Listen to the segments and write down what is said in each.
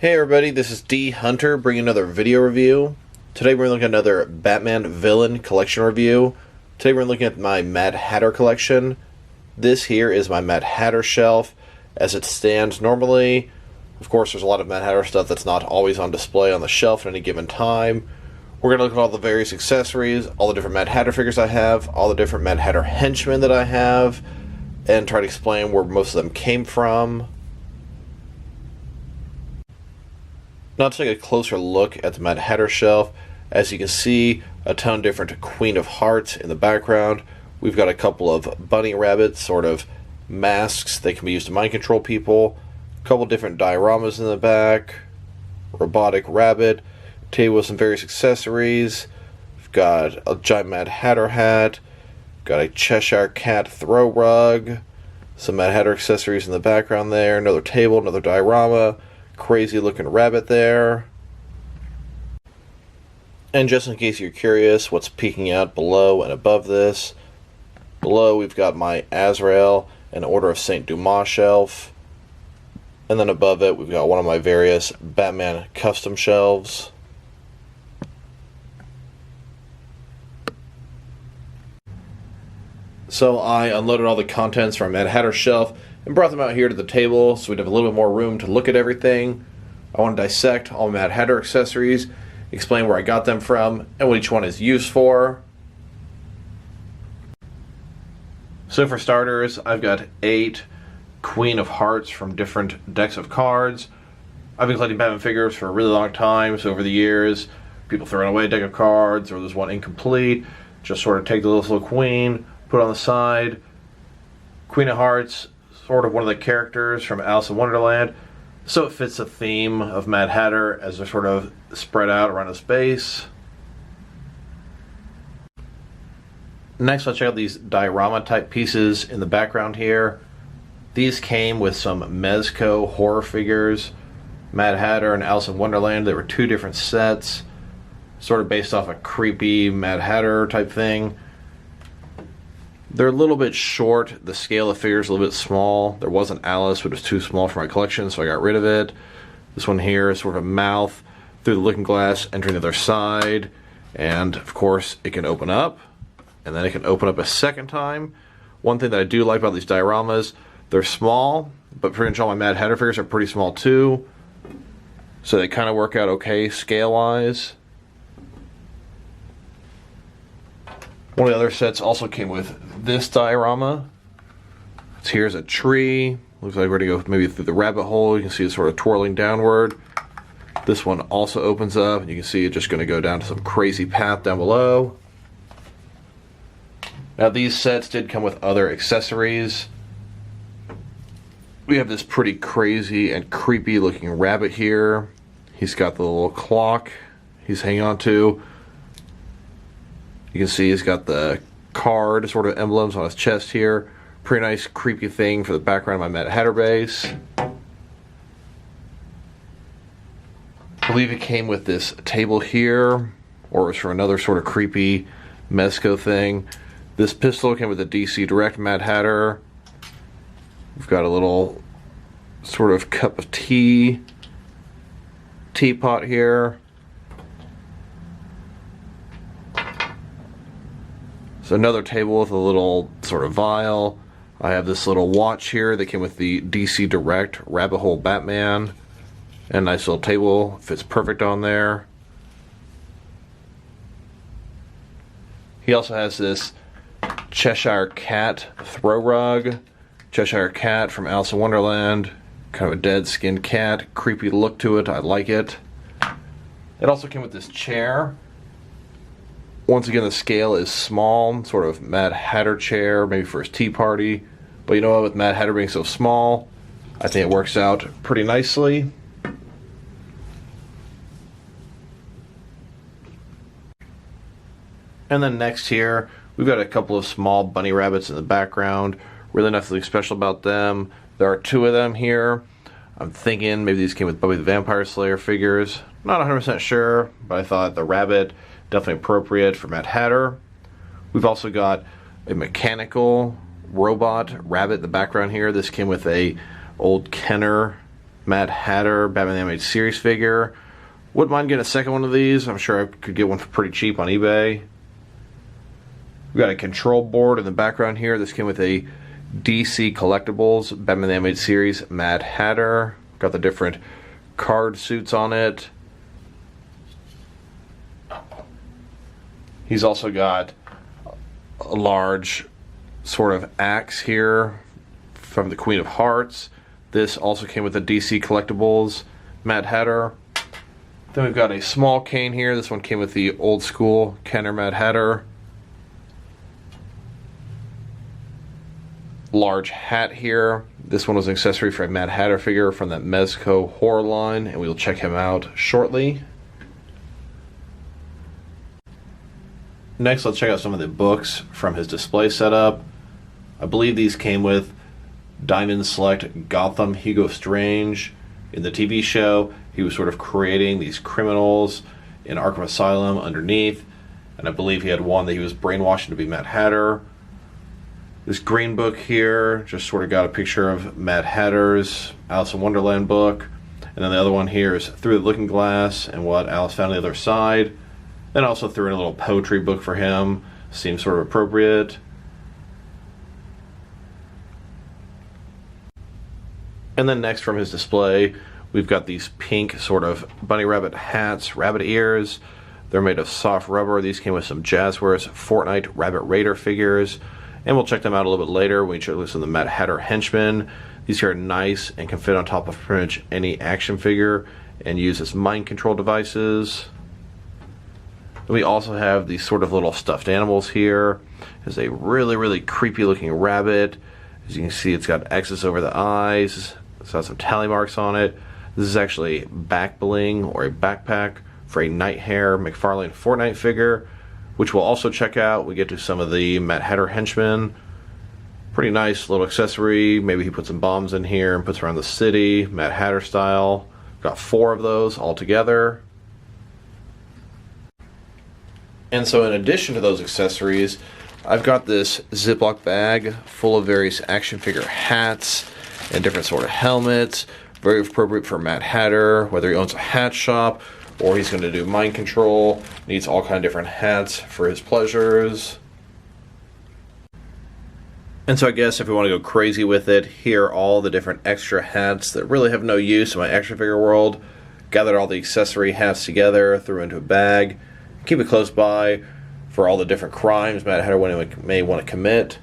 Hey everybody, this is D Hunter bringing another video review. Today we're looking at another Batman villain collection review. Today we're looking at my Mad Hatter collection. This here is my Mad Hatter shelf as it stands normally. Of course, there's a lot of Mad Hatter stuff that's not always on display on the shelf at any given time. We're going to look at all the various accessories, all the different Mad Hatter figures I have, all the different Mad Hatter henchmen that I have, and try to explain where most of them came from. Now to take a closer look at the Mad Hatter shelf, as you can see, a ton of different Queen of Hearts in the background. We've got a couple of bunny rabbit sort of masks that can be used to mind control people. A couple different dioramas in the back. Robotic rabbit. Table with some various accessories. We've got a giant Mad Hatter hat. Got a Cheshire Cat throw rug. Some Mad Hatter accessories in the background there. Another table, another diorama. Crazy looking rabbit there. And just in case you're curious what's peeking out below and above this, below we've got my Azrael and Order of St. Dumas shelf, and then above it we've got one of my various Batman custom shelves. So I unloaded all the contents from Mad Hatter shelf and brought them out here to the table so we'd have a little bit more room to look at everything. I want to dissect all Mad Hatter accessories, explain where I got them from, and what each one is used for. So for starters, I've got 8 Queen of Hearts from different decks of cards. I've been collecting Batman figures for a really long time, so over the years, people throwing away a deck of cards, or there's one incomplete, just sort of take the little queen, put it on the side. Queen of Hearts, sort of one of the characters from Alice in Wonderland, so it fits the theme of Mad Hatter as they're sort of spread out around the space. Next, let's check out these diorama type pieces in the background here. These came with some Mezco horror figures, Mad Hatter and Alice in Wonderland. They were 2 different sets, sort of based off a creepy Mad Hatter type thing. They're a little bit short. The scale of figures is a little bit small. There was an Alice, but it was too small for my collection, so I got rid of it. This one here is sort of a mouth through the looking glass, entering the other side. And, of course, it can open up. And then it can open up a second time. One thing that I do like about these dioramas, they're small, but pretty much all my Mad Hatter figures are pretty small too. So they kind of work out okay scale-wise. One of the other sets also came with this diorama. So here's a tree. Looks like we're going to go maybe through the rabbit hole. You can see it sort of twirling downward. This one also opens up, and you can see it just going to go down to some crazy path down below. Now these sets did come with other accessories. We have this pretty crazy and creepy looking rabbit here. He's got the little clock he's hanging on to. You can see he's got the card sort of emblems on his chest here. Pretty nice creepy thing for the background of my Mad Hatter base. I believe it came with this table here, or it was for another sort of creepy Mezco thing. This pistol came with a DC Direct Mad Hatter. We've got a little sort of cup of tea teapot here. So another table with a little sort of vial. I have this little watch here that came with the DC Direct Rabbit Hole Batman. And a nice little table, fits perfect on there. He also has this Cheshire Cat throw rug. Cheshire Cat from Alice in Wonderland. Kind of a dead skinned cat. Creepy look to it. I like it. It also came with this chair. Once again, the scale is small, sort of Mad Hatter chair, maybe for his tea party. But you know what, with Mad Hatter being so small, I think it works out pretty nicely. And then next here, we've got a couple of small bunny rabbits in the background. Really nothing special about them. There are 2 of them here. I'm thinking maybe these came with Buffy the Vampire Slayer figures. Not 100% sure, but I thought the rabbit definitely appropriate for Mad Hatter. We've also got a mechanical robot rabbit in the background here. This came with a old Kenner Mad Hatter Batman the Animated Series figure. Wouldn't mind getting a second one of these. I'm sure I could get one for pretty cheap on eBay. We've got a control board in the background here. This came with a DC Collectibles Batman the Animated Series Mad Hatter. Got the different card suits on it. He's also got a large sort of axe here from the Queen of Hearts. This also came with the DC Collectibles Mad Hatter. Then we've got a small cane here. This one came with the old school Kenner Mad Hatter. Large hat here. This one was an accessory for a Mad Hatter figure from that Mezco horror line, and we will check him out shortly. Next, let's check out some of the books from his display setup. I believe these came with Diamond Select Gotham Hugo Strange. In the TV show, he was sort of creating these criminals in Arkham Asylum underneath, and I believe he had one that he was brainwashing to be Mad Hatter. This green book here just sort of got a picture of Mad Hatter's Alice in Wonderland book. And then the other one here is Through the Looking Glass and what Alice found on the other side. Then also threw in a little poetry book for him. Seems sort of appropriate. And then next from his display, we've got these pink sort of bunny rabbit hats, rabbit ears. They're made of soft rubber. These came with some Jazzwares Fortnight Rabbit Raider figures. And we'll check them out a little bit later when we check this on the Hatter Henchmen. These here are nice and can fit on top of pretty much any action figure and use as mind control devices. Then we also have these sort of little stuffed animals here. There's a really creepy looking rabbit. As you can see, it's got X's over the eyes. It's got some tally marks on it. This is actually back bling or a backpack for a Nighthare McFarlane Fortnite figure, which we'll also check out. We get to some of the Hatter Henchmen. Pretty nice little accessory. Maybe he put some bombs in here and puts around the city, Mad Hatter style. Got 4 of those all together. And so in addition to those accessories, I've got this Ziploc bag full of various action figure hats and different sort of helmets. Very appropriate for Mad Hatter, whether he owns a hat shop or he's going to do mind control. Needs all kind of different hats for his pleasures. And so I guess if we want to go crazy with it, here are all the different extra hats that really have no use in my action figure world. Gathered all the accessory hats together, threw into a bag. Keep it close by for all the different crimes Mad Hatter may want to commit.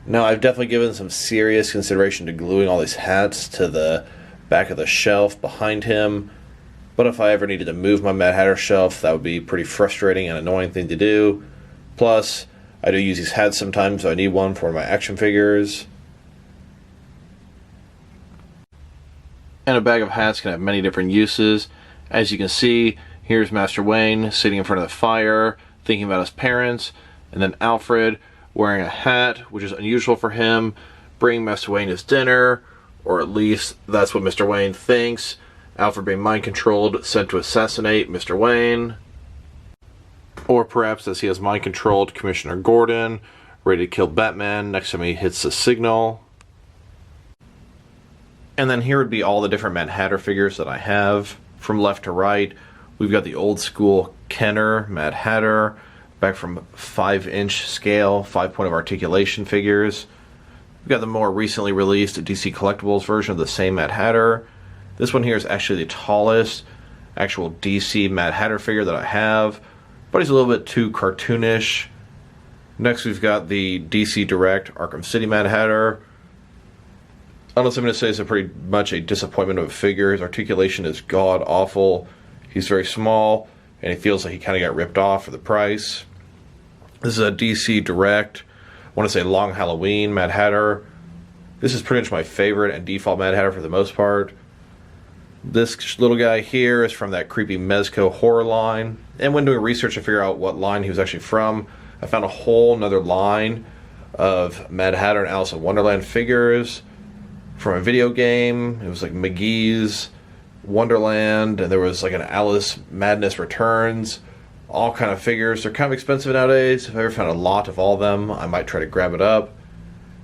Now, I've definitely given some serious consideration to gluing all these hats to the back of the shelf behind him. But if I ever needed to move my Mad Hatter shelf, that would be a pretty frustrating and annoying thing to do. Plus, I do use these hats sometimes, so I need one for my action figures. And a bag of hats can have many different uses. As you can see, here's Master Wayne sitting in front of the fire, thinking about his parents, and then Alfred wearing a hat, which is unusual for him, bringing Master Wayne his dinner, or at least that's what Mr. Wayne thinks. Alfred being mind-controlled, sent to assassinate Mr. Wayne. Or perhaps as he has mind-controlled Commissioner Gordon, ready to kill Batman next time he hits the signal. And then here would be all the different Mad Hatter figures that I have. From left to right, we've got the old school Kenner Mad Hatter, back from 5-inch scale, 5-point of articulation figures. We've got the more recently released DC Collectibles version of the same Mad Hatter. This one here is actually the tallest actual DC Mad Hatter figure that I have, but he's a little bit too cartoonish. Next we've got the DC Direct Arkham City Mad Hatter. Honestly, I'm going to say it's pretty much a disappointment of a figure. His articulation is god-awful. He's very small, and he feels like he kind of got ripped off for the price. This is a DC Direct, I want to say Long Halloween Mad Hatter. This is pretty much my favorite and default Mad Hatter for the most part. This little guy here is from that creepy Mezco horror line. And when doing research to figure out what line he was actually from, I found a whole nother line of Mad Hatter and Alice in Wonderland figures from a video game. It was like McGee's Wonderland, and there was like an Alice Madness Returns. All kind of figures. They're kind of expensive nowadays. If I ever found a lot of all of them, I might try to grab it up.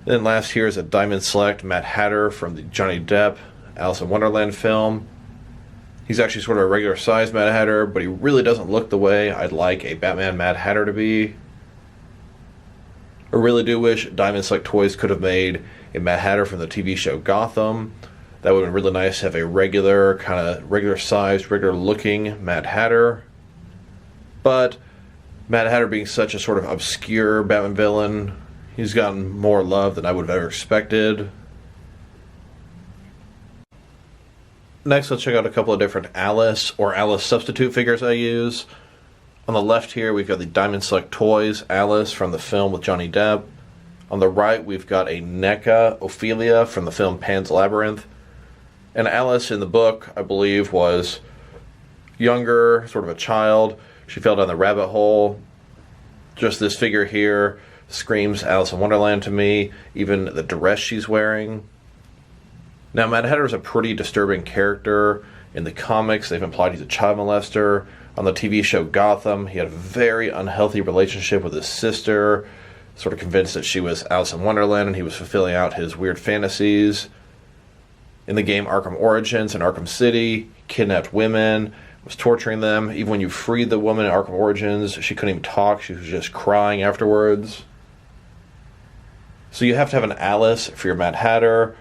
Then last here is a Diamond Select Mad Hatter from the Johnny Depp Alice in Wonderland film. He's actually sort of a regular sized Mad Hatter, but he really doesn't look the way I'd like a Batman Mad Hatter to be. I really do wish Diamond Select Toys could have made a Mad Hatter from the TV show Gotham. That would have been really nice to have a regular, kind of regular sized, regular looking Mad Hatter. But Mad Hatter being such a sort of obscure Batman villain, he's gotten more love than I would have ever expected. Next, let's check out a couple of different Alice or Alice substitute figures I use. On the left here, we've got the Diamond Select Toys Alice from the film with Johnny Depp. On the right, we've got a NECA Ophelia from the film Pan's Labyrinth. And Alice in the book, I believe, was younger, sort of a child. She fell down the rabbit hole. Just this figure here screams Alice in Wonderland to me, even the dress she's wearing. Now, Mad Hatter is a pretty disturbing character. In the comics, they've implied he's a child molester. On the TV show Gotham, he had a very unhealthy relationship with his sister, sort of convinced that she was Alice in Wonderland and he was fulfilling out his weird fantasies. In the game Arkham Origins and Arkham City, he kidnapped women, was torturing them. Even when you freed the woman in Arkham Origins, she couldn't even talk. She was just crying afterwards. So you have to have an Alice for your Mad Hatter,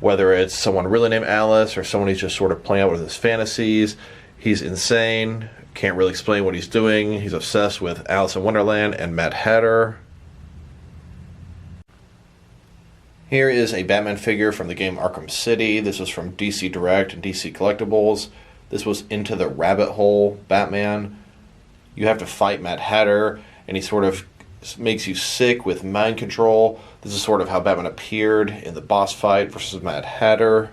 whether it's someone really named Alice or someone who's just sort of playing out with his fantasies. He's insane, can't really explain what he's doing. He's obsessed with Alice in Wonderland and Mad Hatter. Here is a Batman figure from the game Arkham City. This was from DC Direct and DC Collectibles. This was Into the Rabbit Hole Batman. You have to fight Mad Hatter, and he sort of makes you sick with mind control. This is sort of how Batman appeared in the boss fight versus Mad Hatter.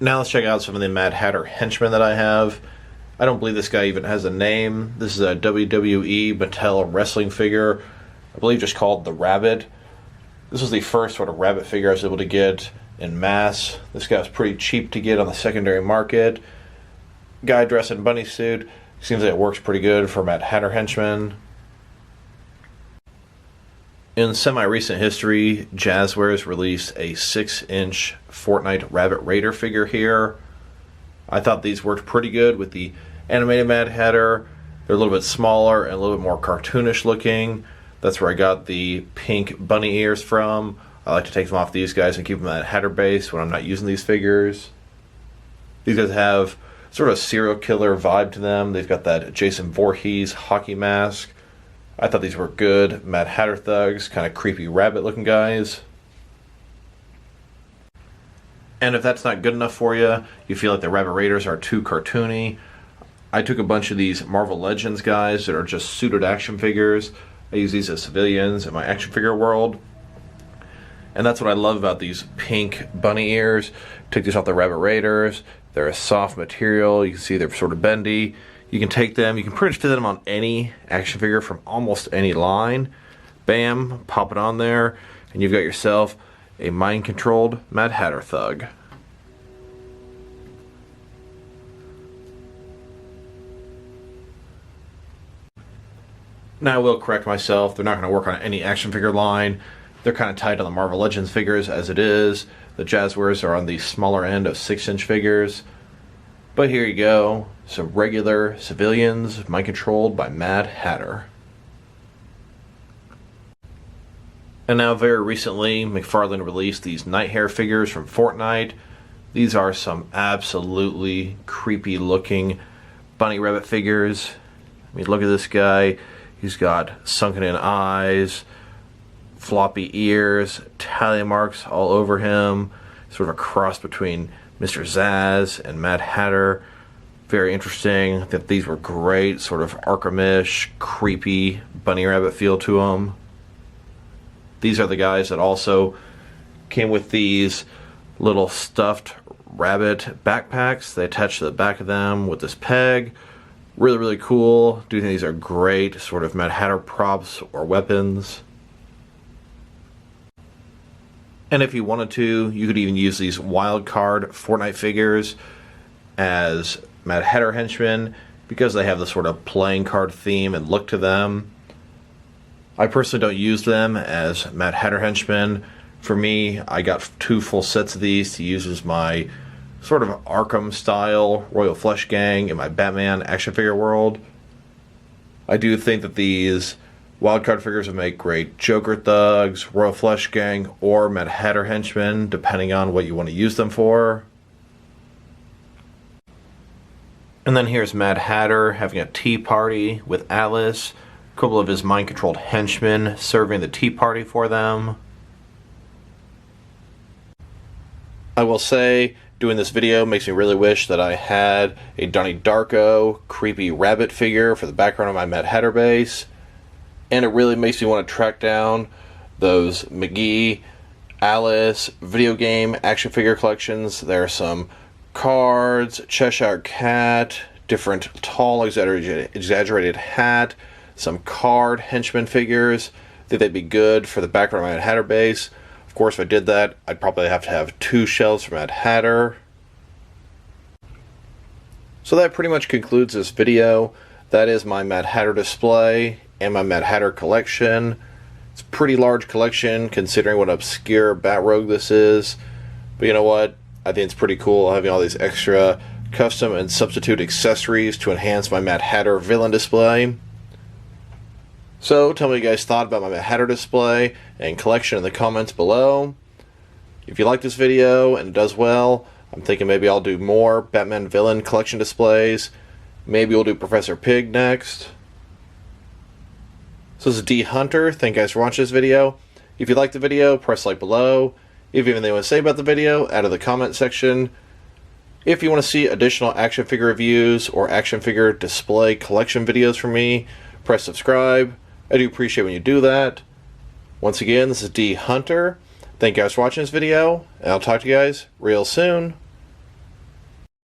Now let's check out some of the Mad Hatter henchmen that I have. I don't believe this guy even has a name. This is a WWE Mattel wrestling figure, I believe just called the Rabbit. This was the first sort of Rabbit figure I was able to get in mass. This guy was pretty cheap to get on the secondary market. Guy dressed in bunny suit. Seems like it works pretty good for Mad Hatter henchmen. In semi-recent history, Jazzwares released a 6-inch Fortnite Rabbit Raider figure here. I thought these worked pretty good with the animated Mad Hatter. They're a little bit smaller and a little bit more cartoonish looking. That's where I got the pink bunny ears from. I like to take them off these guys and keep them at Hatter base when I'm not using these figures. These guys have sort of a serial killer vibe to them. They've got that Jason Voorhees hockey mask. I thought these were good Mad Hatter Thugs, kind of creepy rabbit looking guys. And if that's not good enough for you, you feel like the Rabbit Raiders are too cartoony, I took a bunch of these Marvel Legends guys that are just suited action figures. I use these as civilians in my action figure world. And that's what I love about these pink bunny ears. Took these off the Rabbit Raiders. They're a soft material. You can see they're sort of bendy. You can take them, you can pretty much fit them on any action figure from almost any line. Bam, pop it on there, and you've got yourself a mind-controlled Mad Hatter Thug. Now I will correct myself, they're not going to work on any action figure line. They're kind of tied to the Marvel Legends figures as it is. The Jazzwares are on the smaller end of 6-inch figures. But here you go, some regular civilians mind-controlled by Mad Hatter. And now very recently, McFarlane released these Nighthare figures from Fortnight. These are some absolutely creepy looking bunny rabbit figures. I mean, look at this guy. He's got sunken in eyes, floppy ears, tally marks all over him. Sort of a cross between Mr. Zaz and Mad Hatter. Very interesting. I think these were great, sort of Arkham-ish, creepy bunny rabbit feel to them. These are the guys that also came with these little stuffed rabbit backpacks. They attach to the back of them with this peg. Really, really cool. Do think these are great sort of Mad Hatter props or weapons. And if you wanted to, you could even use these wild card Fortnite figures as Mad Hatter henchmen because they have the sort of playing card theme and look to them. I personally don't use them as Mad Hatter henchmen. For me, I got 2 full sets of these to use as my sort of Arkham style Royal Flush Gang in my Batman action figure world. I do think that these wildcard figures would make great Joker Thugs, Royal Flush Gang, or Mad Hatter Henchmen, depending on what you want to use them for. And then here's Mad Hatter having a tea party with Alice, a couple of his mind-controlled henchmen serving the tea party for them. I will say, doing this video makes me really wish that I had a Donnie Darko creepy rabbit figure for the background of my Mad Hatter base. And it really makes me want to track down those McGee, Alice video game action figure collections. There are some cards, Cheshire Cat, different tall exaggerated hat, some card henchman figures. I think they'd be good for the background of my Mad Hatter base. Of course, if I did that, I'd probably have to have 2 shelves for Mad Hatter. So that pretty much concludes this video. That is my Mad Hatter display and my Mad Hatter collection. It's a pretty large collection considering what obscure Bat Rogue this is. But you know what? I think it's pretty cool having all these extra custom and substitute accessories to enhance my Mad Hatter villain display. So tell me what you guys thought about my Mad Hatter display and collection in the comments below. If you like this video and it does well, I'm thinking maybe I'll do more Batman villain collection displays. Maybe we'll do Professor Pig next. So this is D Hunter. Thank you guys for watching this video. If you liked the video, press like below. If you have anything you want to say about the video, add to the comment section. If you want to see additional action figure reviews or action figure display collection videos from me, press subscribe. I do appreciate when you do that. Once again, this is D Hunter. Thank you guys for watching this video, and I'll talk to you guys real soon.